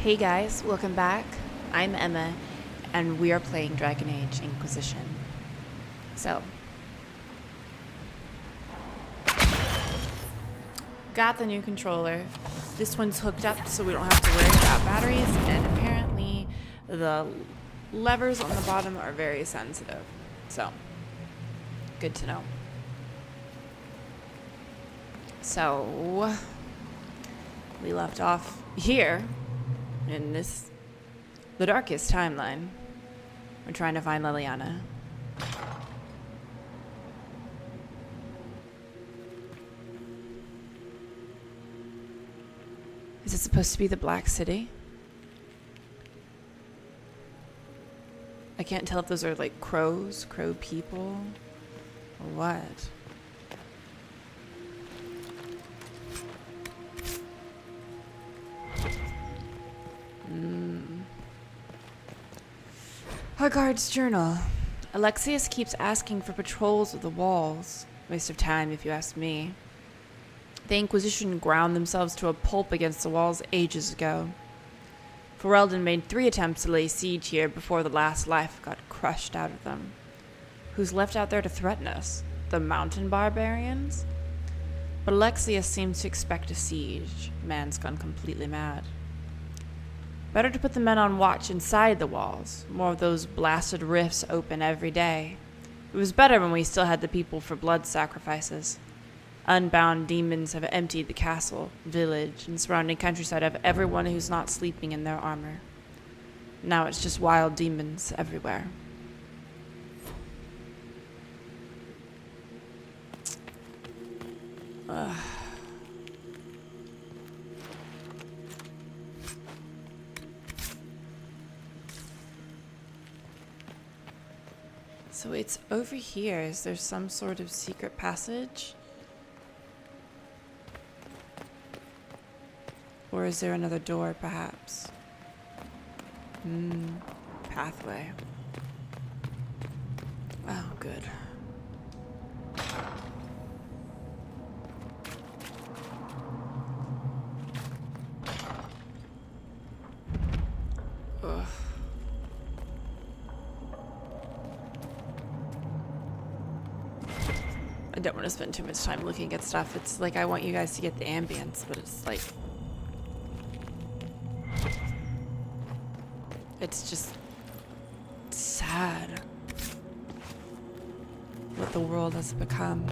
Hey guys, welcome back. I'm Emma, and we are playing Dragon Age Inquisition. So, got the new controller. This one's hooked up so we don't have to worry about batteries, and apparently the levers on the bottom are very sensitive. So, good to know. So, we left off here in the darkest timeline. We're trying to find Leliana. Is it supposed to be the Black City? I can't tell if those are like crow people, or what. Our guard's journal. Alexius keeps asking for patrols of the walls. Waste of time, if you ask me. The Inquisition ground themselves to a pulp against the walls ages ago. Ferelden made 3 attempts to lay siege here before the last life got crushed out of them. Who's left out there to threaten us? The mountain barbarians? But Alexius seems to expect a siege. Man's gone completely mad. Better to put the men on watch inside the walls. More of those blasted rifts open every day. It was better when we still had the people for blood sacrifices. Unbound demons have emptied the castle, village, and surrounding countryside of everyone who's not sleeping in their armor. Now it's just wild demons everywhere. Ugh. So it's over here. Is there some sort of secret passage? Or is there another door, perhaps? Pathway. Oh, good. Ugh. I don't want to spend too much time looking at stuff. It's like I want you guys to get the ambience, but it's like... it's just sad what the world has become.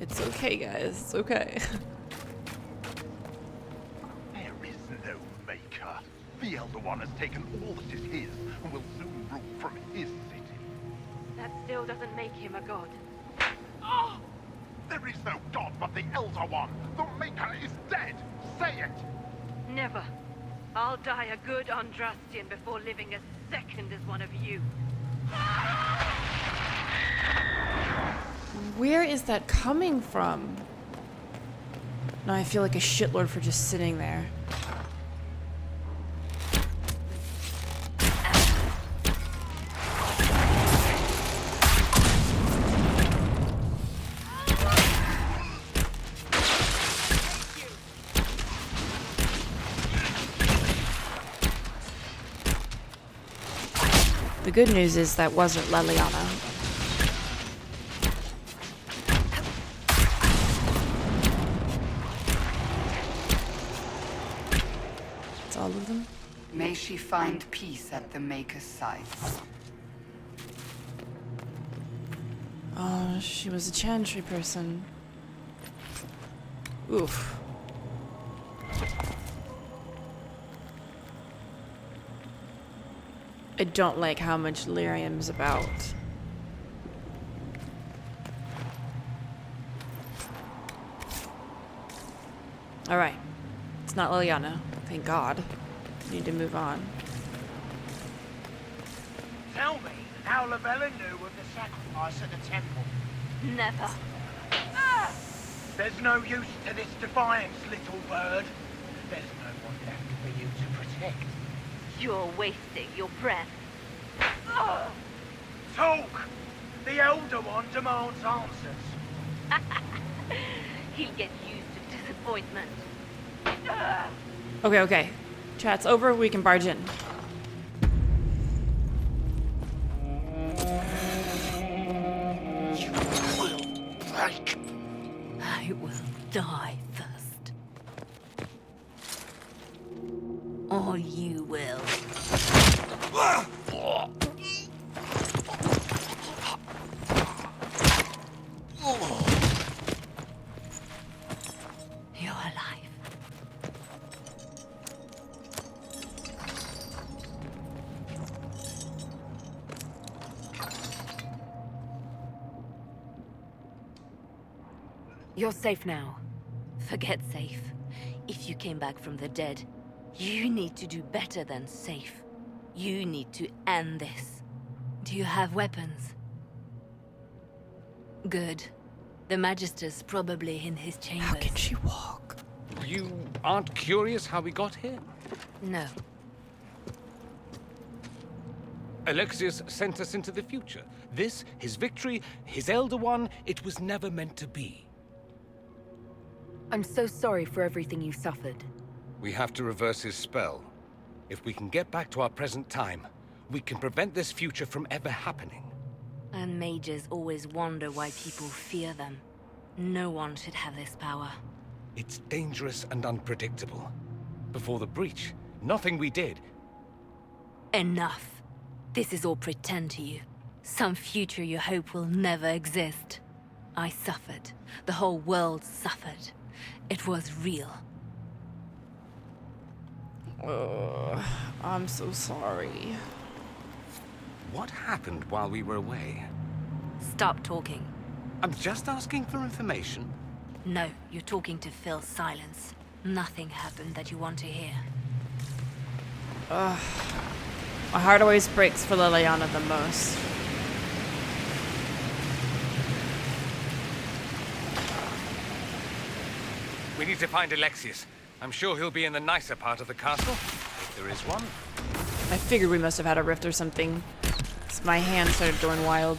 It's okay, guys. It's okay. There is no maker. The Elder One has taken all that is his and will soon rule from his city. That still doesn't make him a god. Ah! There is no god but the Elder One. The Maker is dead. Say it. Never. I'll die a good Andrastian before living a second as one of you. Where is that coming from? Now I feel like a shitlord for just sitting there. The good news is that wasn't Leliana. It's all of them? May she find peace at the Maker's side. Oh, she was a chantry person. Oof. I don't like how much lyrium's about. Alright. It's not Leliana. Thank God. Need to move on. Tell me how Lavellan knew of the sacrifice at the temple. Never. There's no use to this defiance, little bird. There's no one left for you to protect. You're wasting your breath. Talk! The Elder One demands answers. He'll get used to disappointment. Okay, okay. Chat's over. We can barge in. You will break. I will die first. Or you will. You're alive. You're safe now. Forget safe. If you came back from the dead, you need to do better than safe. You need to end this. Do you have weapons? Good. The Magister's probably in his chambers. How can she walk? You aren't curious how we got here? No. Alexius sent us into the future. This, his victory, his Elder One, it was never meant to be. I'm so sorry for everything you suffered. We have to reverse his spell. If we can get back to our present time, we can prevent this future from ever happening. And mages always wonder why people fear them. No one should have this power. It's dangerous and unpredictable. Before the breach, nothing we did. Enough. This is all pretend to you. Some future you hope will never exist. I suffered. The whole world suffered. It was real. I'm so sorry. What happened while we were away? Stop talking. I'm just asking for information. No, you're talking to fill silence. Nothing happened that you want to hear. My heart always breaks for Leliana the most. We need to find Alexius. I'm sure he'll be in the nicer part of the castle, if there is one. I figured we must have had a rift or something. So my hand started going wild.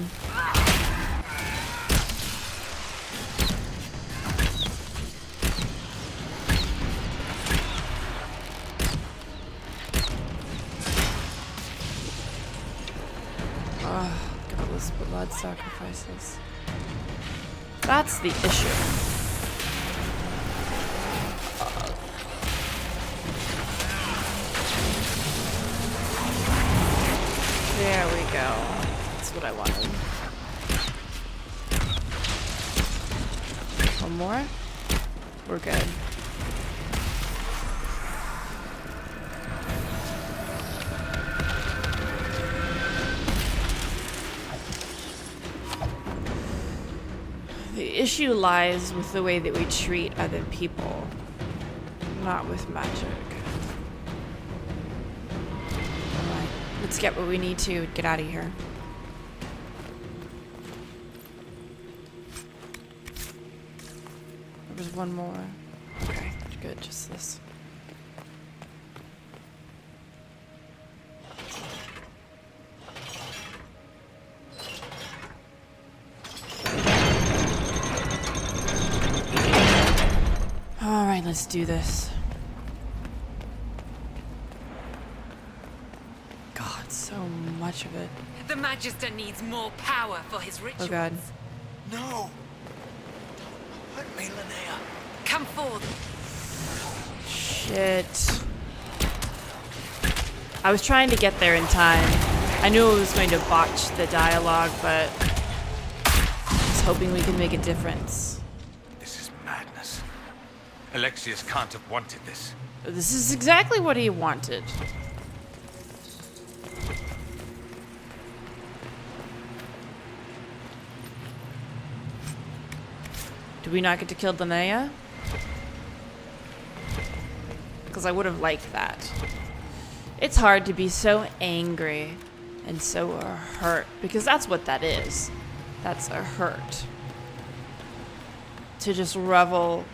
Godless blood sacrifices. That's the issue. There we go. That's what I wanted. One more. We're good. The issue lies with the way that we treat other people, not with magic. Alright, let's get what we need to get out of here. There was one more. Okay, good, just this. Alright, let's do this. God, so much of it. The Magister needs more power for his rituals. Oh god. No! Don't hurt me, Linnea. Come forth. Shit. I was trying to get there in time. I knew I was going to botch the dialogue, but I was hoping we could make a difference. This is madness. Alexius can't have wanted this. This is exactly what he wanted. Do we not get to kill Linnea? Because I would have liked that. It's hard to be so angry and so hurt, because that's what that is. That's a hurt. To just revel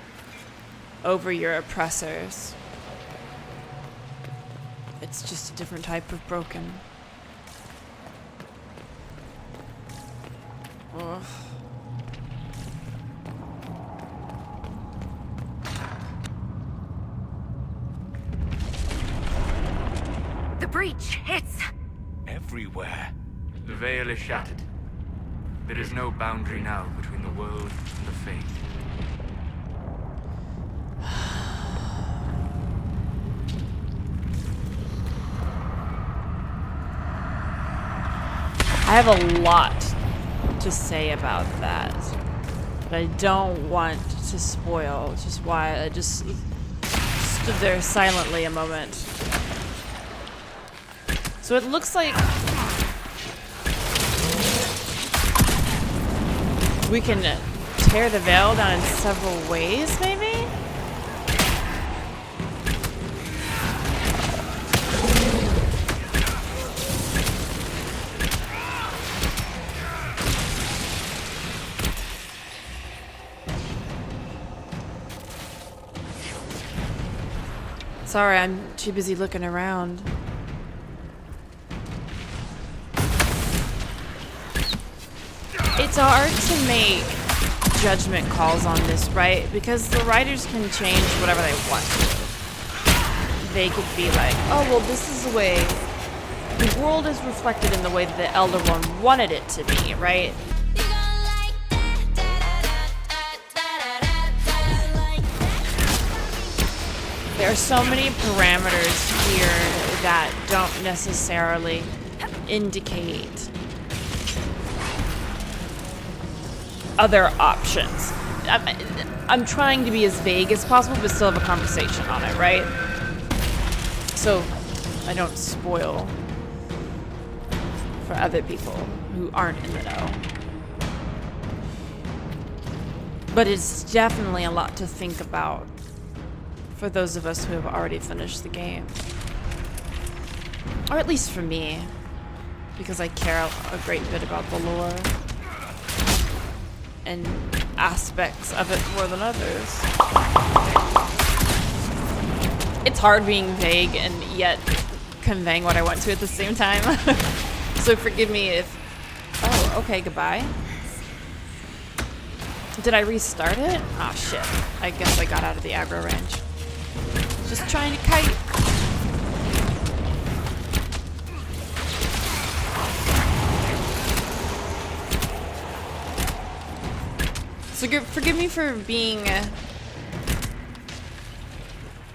over your oppressors. It's just a different type of broken. Ugh. The breach, it's... Everywhere. The veil is shattered. There is no boundary now between the world and the Fade. I have a lot to say about that, but I don't want to spoil, which is why I just stood there silently a moment. So it looks like we can tear the veil down in several ways, maybe? Sorry, I'm too busy looking around. It's hard to make judgment calls on this, right? Because the writers can change whatever they want to. They could be like, oh, well, this is the way the world is reflected in the way that the Elder One wanted it to be, right? There are so many parameters here that don't necessarily indicate other options. I'm trying to be as vague as possible, but still have a conversation on it, right? So I don't spoil for other people who aren't in the know. But it's definitely a lot to think about for those of us who have already finished the game. Or at least for me, because I care a great bit about the lore and aspects of it more than others. It's hard being vague and yet conveying what I want to at the same time. So forgive me if... Oh, okay, goodbye. Did I restart it? Oh shit. I guess I got out of the aggro range. Just trying to kite. So forgive me for being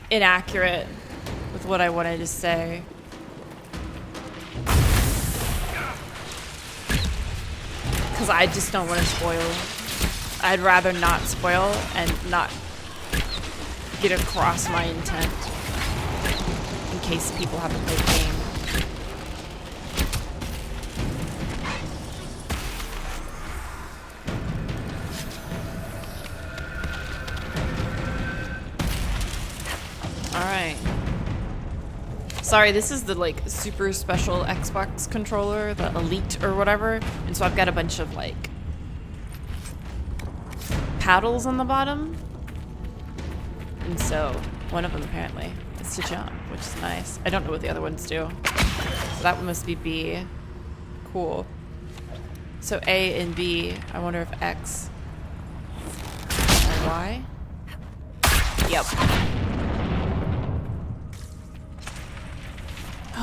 inaccurate with what I wanted to say. Because I just don't want to spoil. I'd rather not spoil and not get across my intent in case people haven't played the game. Alright. Sorry, this is the like super special Xbox controller, the Elite or whatever, and so I've got a bunch of like paddles on the bottom. And so, one of them apparently is to jump, which is nice. I don't know what the other ones do. So that one must be B. Cool. So A and B, I wonder if X and Y? Yep.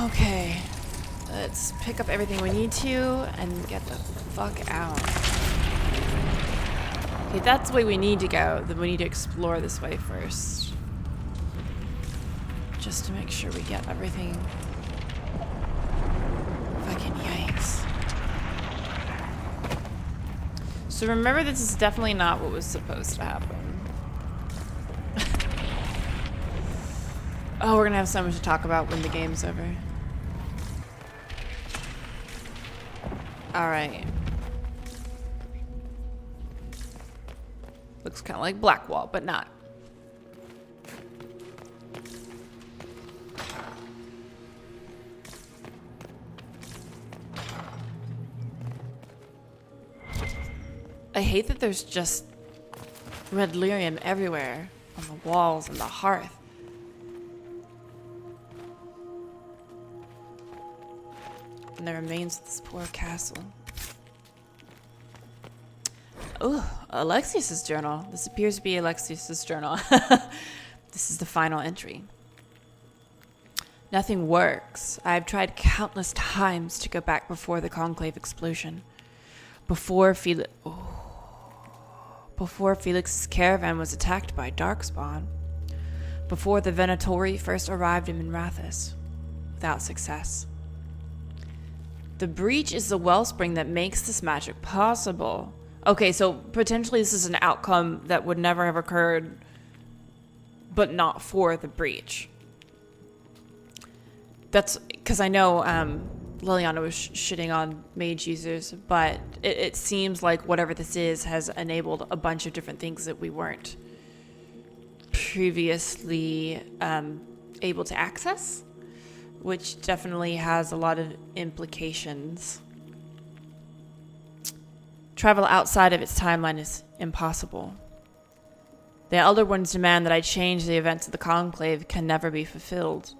Okay. Let's pick up everything we need to and get the fuck out. Okay, that's the way we need to go. Then we need to explore this way first. Just to make sure we get everything. Fucking yikes. So remember, this is definitely not what was supposed to happen. Oh, we're gonna have so much to talk about when the game's over. Alright. Looks kind of like Blackwall, but not. I hate that there's just red lyrium everywhere on the walls and the hearth. And the remains of this poor castle. Oh, Alexius's journal. This appears to be Alexius's journal. This is the final entry. Nothing works. I've tried countless times to go back before the conclave explosion. Before Felix's caravan was attacked by Darkspawn. Before the Venatori first arrived in Minrathous. Without success. The breach is the wellspring that makes this magic possible. Okay, so potentially this is an outcome that would never have occurred, but not for the breach. That's because I know Leliana was shitting on mage users, but it seems like whatever this is has enabled a bunch of different things that we weren't previously able to access, which definitely has a lot of implications. Travel outside of its timeline is impossible. The Elder One's demand that I change the events of the Conclave can never be fulfilled.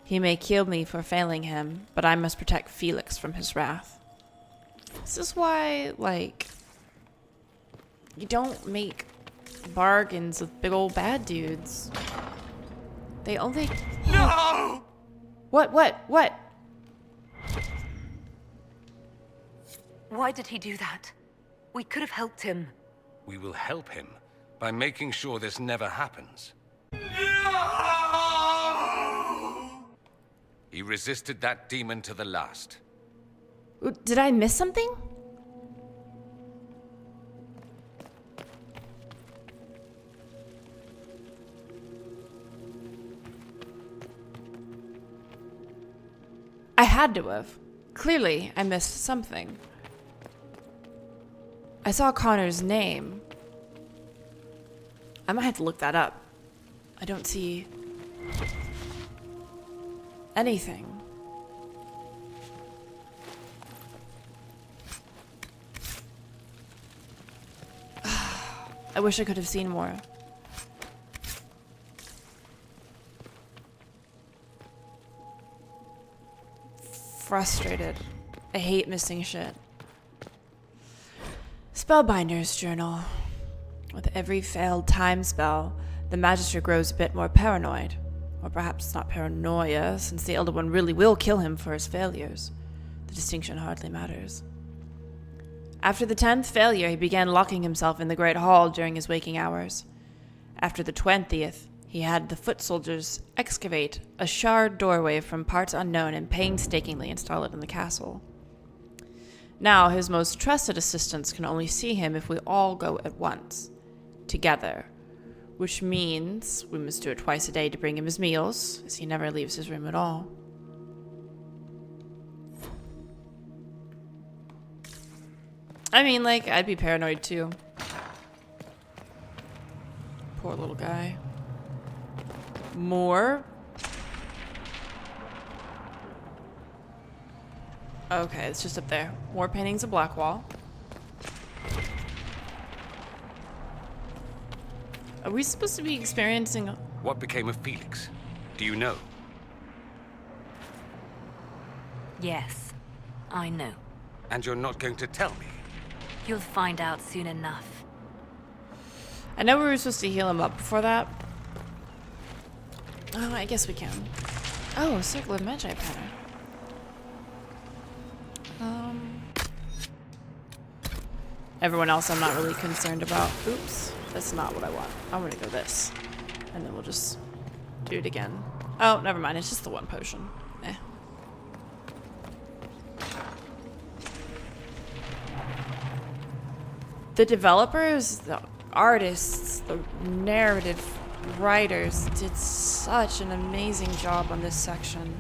He may kill me for failing him, but I must protect Felix from his wrath. This is why, like, you don't make bargains with big old bad dudes. They only... No! What? Why did he do that? We could have helped him. We will help him by making sure this never happens. He resisted that demon to the last. Did I miss something? I had to have. Clearly, I missed something. I saw Connor's name. I might have to look that up. I don't see anything. I wish I could have seen more. Frustrated. I hate missing shit. Spellbinder's journal. With every failed time spell, the Magistrate grows a bit more paranoid. Or perhaps it's not paranoia, since the Elder One really will kill him for his failures. The distinction hardly matters. After the 10th failure, he began locking himself in the Great Hall during his waking hours. After the 20th, he had the foot soldiers excavate a shard doorway from parts unknown and painstakingly install it in the castle. Now, his most trusted assistants can only see him if we all go at once, together, which means we must do it twice a day to bring him his meals, as he never leaves his room at all. I mean, like, I'd be paranoid too. Poor little guy. More? Okay, it's just up there. More paintings of Blackwall. Are we supposed to be experiencing... What became of Felix? Do you know? Yes, I know. And you're not going to tell me? You'll find out soon enough. I know we were supposed to heal him up before that. Oh, I guess we can. Oh, Circle of Magi pattern. Everyone else I'm not really concerned about. Oops, that's not what I want. I want to go this. And then we'll just do it again. Oh, never mind. It's just the one potion. Eh. The developers, the artists, the narrative writers did such an amazing job on this section.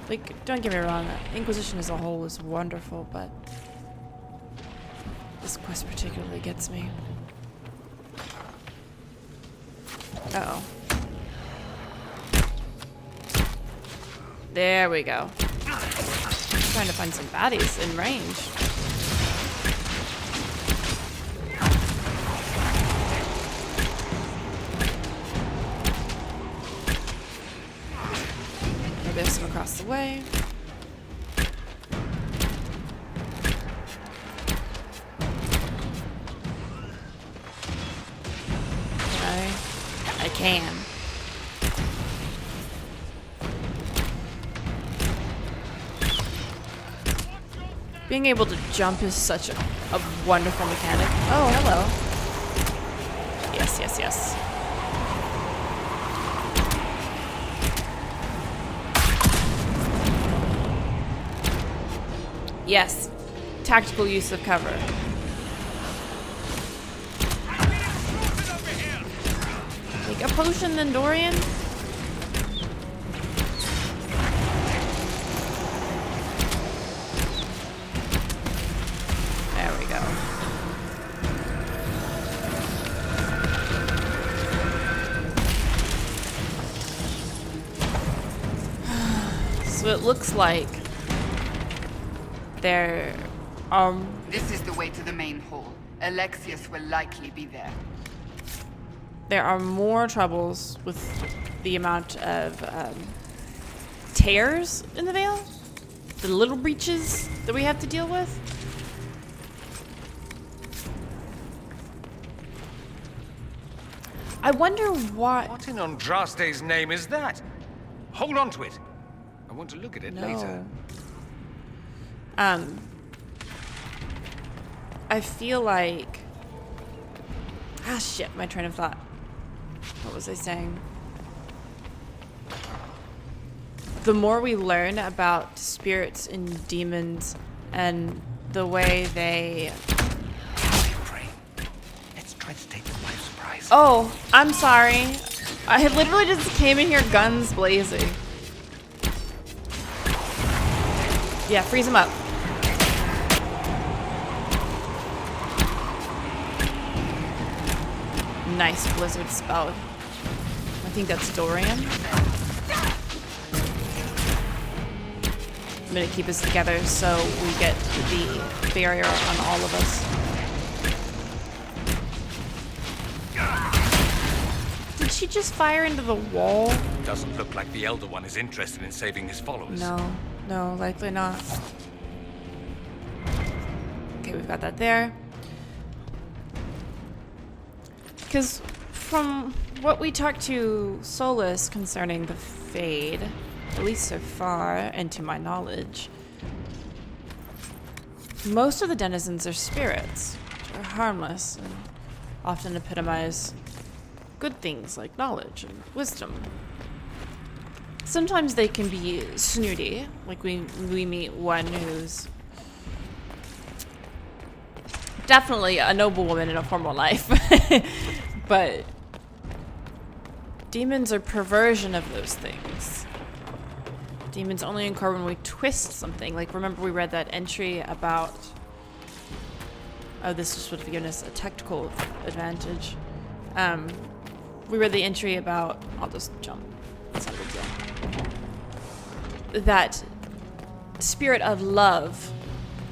Like, don't get me wrong, Inquisition as a whole is wonderful, but this quest particularly gets me. Uh-oh. There we go. Trying to find some baddies in range. There's some across the way. I can. Being able to jump is such a wonderful mechanic. Oh, hello. Yes, yes, yes. Yes. Tactical use of cover. Take a potion then, Dorian. There we go. So it looks like there This is the way to the main hall. Alexius will likely be there. there are more troubles with the amount of tears in the veil, the little breaches that we have to deal with. I wonder what. What in Andraste's name is that? Hold on to it. I want to look at it later. I feel like. Ah, shit, my train of thought. What was I saying? The more we learn about spirits and demons and the way they. Let's try to take them by surprise. Oh, I'm sorry. I literally just came in here guns blazing. Yeah, freeze him up. Nice blizzard spell. I think that's Dorian. I'm gonna keep us together so we get the barrier on all of us. Did she just fire into the wall? Doesn't look like the Elder One is interested in saving his followers. No, no, likely not. Okay, we've got that there. Because from what we talked to Solas concerning the Fade, at least so far, and to my knowledge, most of the denizens are spirits, which are harmless and often epitomize good things like knowledge and wisdom. Sometimes they can be snooty, like we meet one who's definitely a noble woman in a formal life. But demons are perversion of those things. Demons only occur when we twist something. Like, remember we read that entry about... Oh, this just would have given us a tactical advantage. We read the entry about... I'll just jump. It's not a big deal. That spirit of love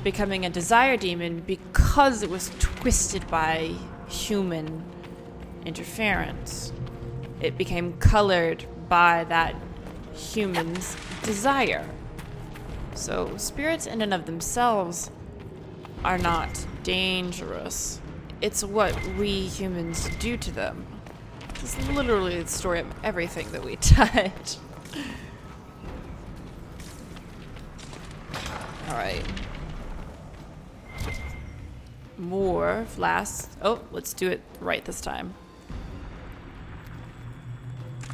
becoming a desire demon because it was twisted by human interference. It became colored by that human's desire. So spirits in and of themselves are not dangerous. It's what we humans do to them. It's literally the story of everything that we touch. Alright. More flasks. Oh, let's do it right this time.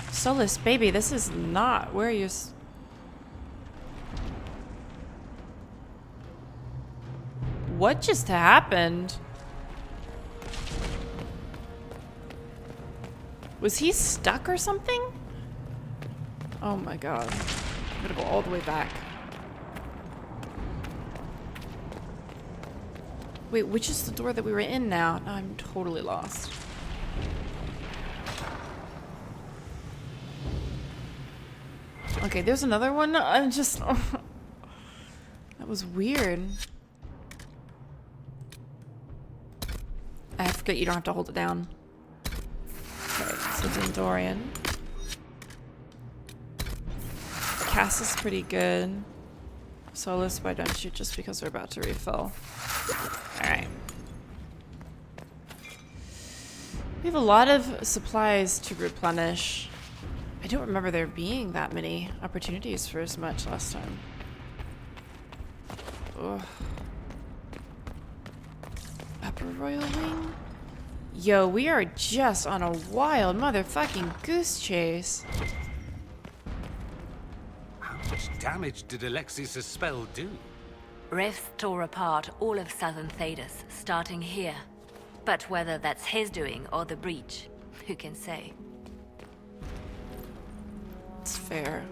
Solas, baby, this is not where you... What just happened? Was he stuck or something? Oh my god. I'm gonna go all the way back. Wait, which is the door that we were in now? No, I'm totally lost. Okay, there's another one. I'm just... that was weird. I forget you don't have to hold it down. Okay, so it's in Dorian. Cass is pretty good. Solas, why don't you? Just because we're about to refill. Alright. We have a lot of supplies to replenish. I don't remember there being that many opportunities for as much last time. Ugh. upper royal wing? Yo, we are just on a wild motherfucking goose chase. How much damage did 𝒂𝒹𝒾𝒶's spell do? Rifts tore apart all of southern Thedas, starting here. But whether that's his doing or the breach, who can say? It's fair.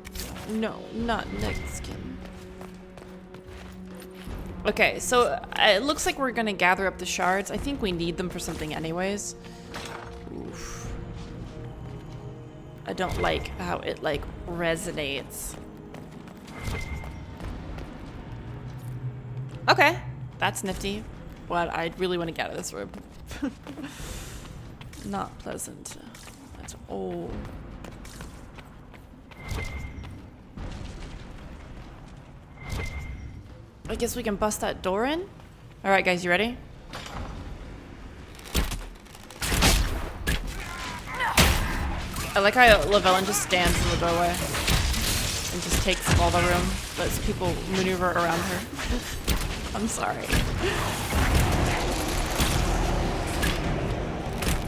No, not next skin. Okay, so it looks like we're gonna gather up the shards. I think we need them for something anyways. Oof. I don't like how it like resonates. Okay, that's nifty, but I really want to get out of this room. Not pleasant at all. I guess we can bust that door in? Alright guys, you ready? I like how Lavellan just stands in the doorway and just takes up all the room, lets people maneuver around her. I'm sorry.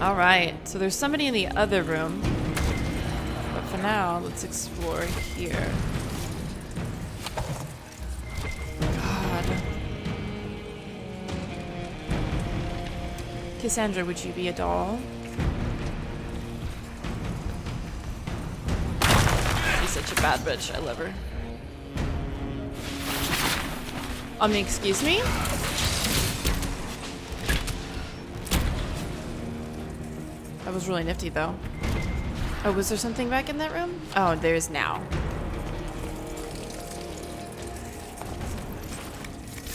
Alright, so there's somebody in the other room. But for now, let's explore here. God. Cassandra, would you be a doll? She's such a bad bitch. I love her. Excuse me? That was really nifty, though. Oh, was there something back in that room? Oh, there is now.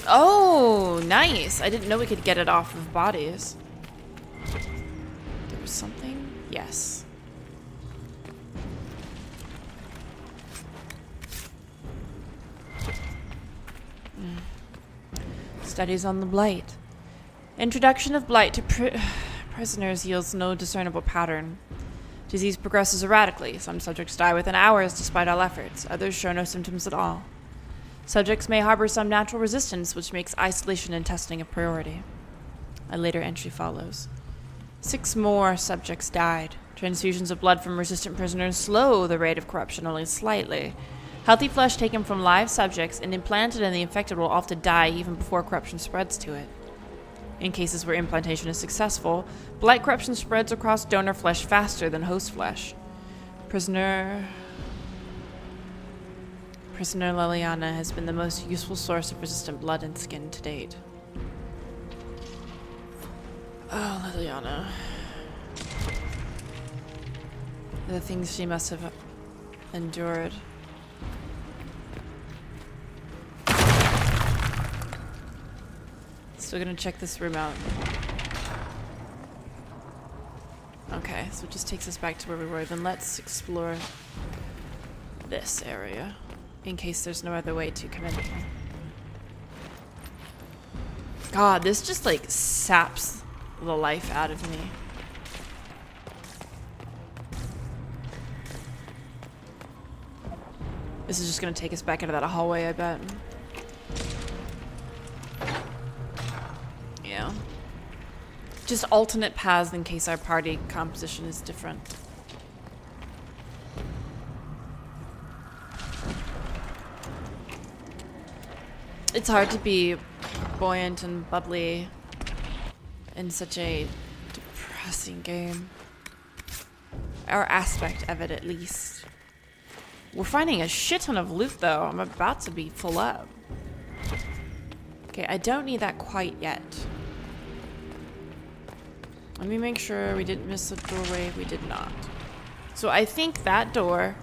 Oh, nice. I didn't know we could get it off of bodies. There was something? Yes. Studies on the blight. Introduction of blight to prisoners yields no discernible pattern. Disease progresses erratically. Some subjects die within hours despite all efforts. Others show no symptoms at all. Subjects may harbor some natural resistance, which makes isolation and testing a priority. A later entry follows. 6 more subjects died. Transfusions of blood from resistant prisoners slow the rate of corruption only slightly. Healthy flesh taken from live subjects and implanted in the infected will often die even before corruption spreads to it. In cases where implantation is successful, blight corruption spreads across donor flesh faster than host flesh. Prisoner Leliana has been the most useful source of resistant blood and skin to date. Oh, Leliana. The things she must have endured. So we're gonna check this room out. Okay, so it just takes us back to where we were. Then let's explore this area, in case there's no other way to come in here. God, this just like saps the life out of me. This is just gonna take us back into that hallway, I bet. Yeah. Just alternate paths in case our party composition is different. It's hard to be buoyant and bubbly in such a depressing game. Or aspect of it, at least. We're finding a shit ton of loot, though. I'm about to be full up. Okay, I don't need that quite yet. Let me make sure we didn't miss a doorway. We did not. So I think that door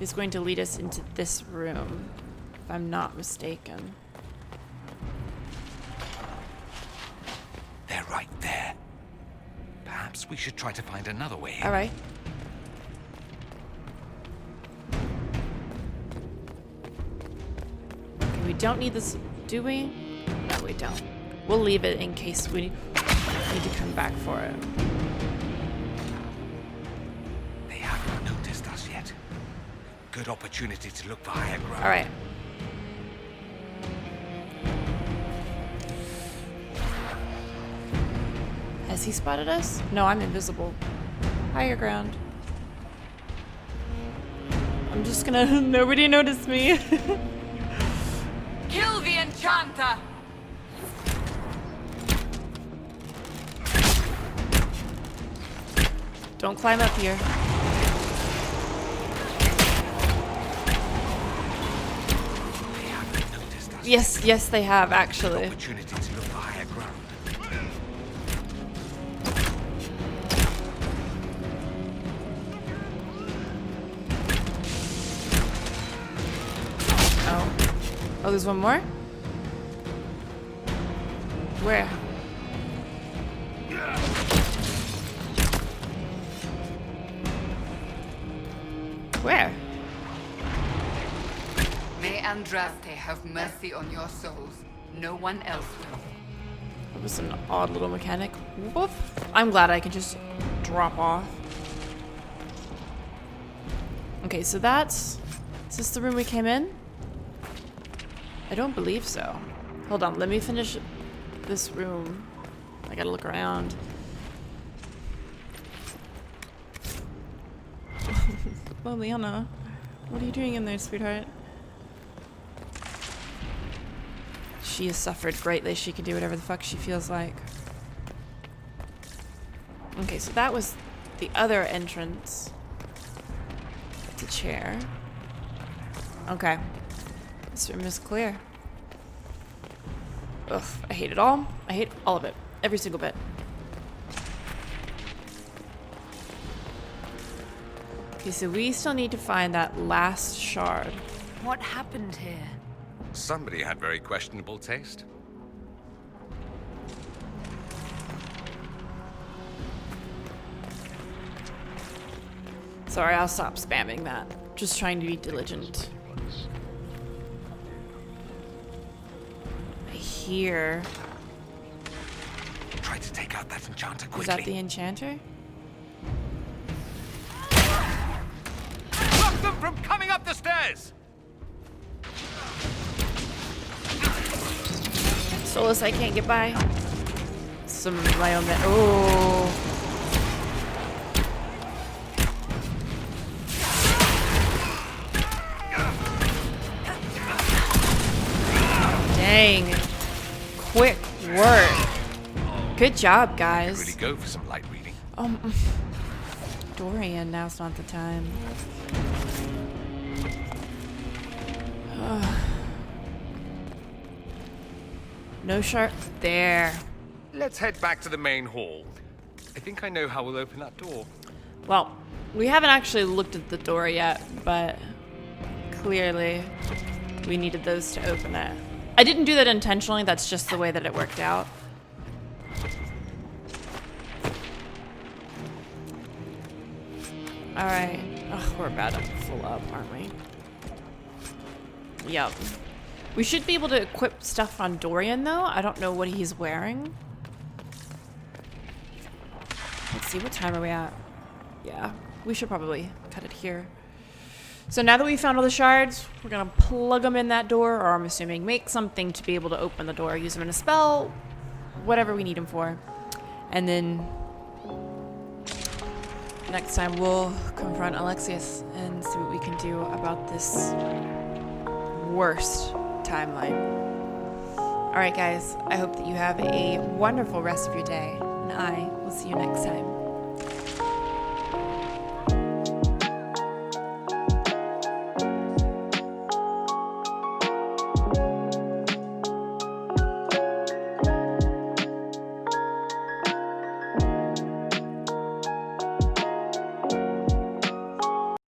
is going to lead us into this room, if I'm not mistaken. They're right there. Perhaps we should try to find another way in. All right. Okay, we don't need this, do we? No, we don't. We'll leave it in case we need to come back for it. They haven't noticed us yet. Good opportunity to look for higher ground. All right. Has he spotted us? No, I'm invisible. Higher ground. I'm just gonna... Nobody noticed me. Kill the enchanter! Don't climb up here. Yes, yes, they have actually. Opportunity to look for higher ground. Oh. Oh, there's one more? Where? Where? May Andraste have mercy on your souls. No one else will. That was an odd little mechanic. Woof. I'm glad I can just drop off. Okay, so that's... Is this the room we came in? I don't believe so. Hold on, let me finish this room. I gotta look around. Leliana, what are you doing in there, sweetheart? She has suffered greatly. She can do whatever the fuck she feels like. Okay, so that was the other entrance. The chair. Okay. This room is clear. Ugh, I hate it all. I hate all of it. Every single bit. Okay, so we still need to find that last shard. What happened here? Somebody had very questionable taste. Sorry, I'll stop spamming that. Just trying to be diligent. I hear... Try to take out that enchanter quickly. Is that the enchanter? Stop them from coming up the stairs! Solas, I can't get by. Some of my own... Oh. Dang. Quick work. Good job, guys. Really go for some light reading. Dorian, now's not the time. No sharp. There. Let's head back to the main hall. I think I know how we'll open that door. Well, we haven't actually looked at the door yet, but clearly we needed those to open it. I didn't do that intentionally, that's just the way that it worked out. Alright. Oh, we're about to full up, aren't we? Yep. We should be able to equip stuff on Dorian, though. I don't know what he's wearing. Let's see, what time are we at? Yeah, we should probably cut it here. So now that we found all the shards, we're gonna plug them in that door, or I'm assuming make something to be able to open the door. Use them in a spell, whatever we need them for. And then next time we'll confront Alexius and see what we can do about this worst timeline. Alright guys, I hope that you have a wonderful rest of your day, and I will see you next time.